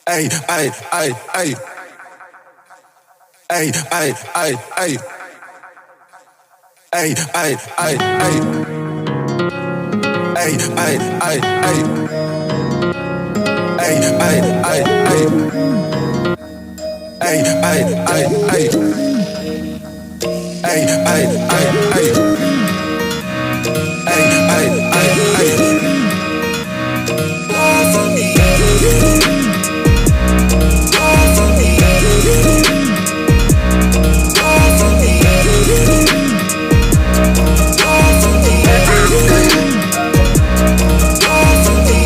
Ay, ay, ay, ay. Ay, ay, ay, ay. Ay, ay, ay, ay. Ay, ay, ay, ay. Ay, ay, ay, ay. Ay, ay, ay, ay. Ay, ay, ay, ay. Ay, ay, ay, ay. All for me. All for me. All for me. All for me. All for me.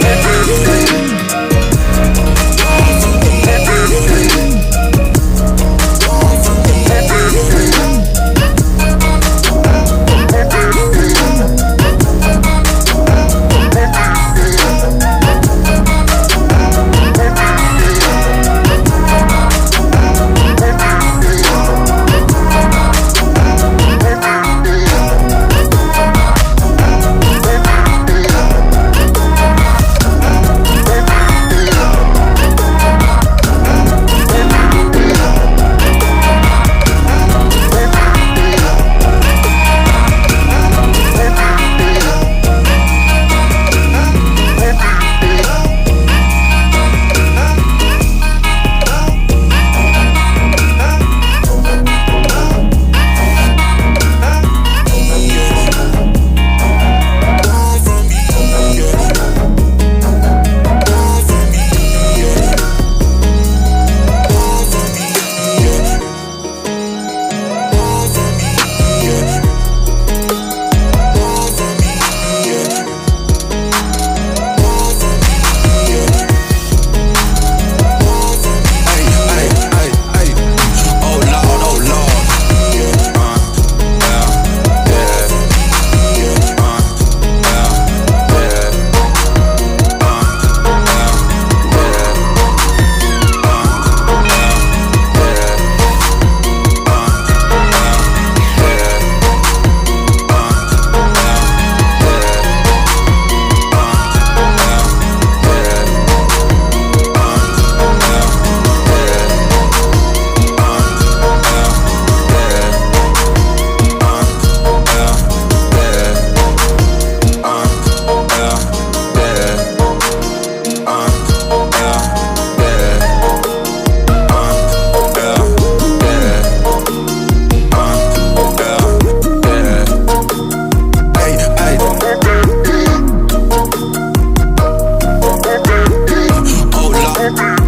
Hold up.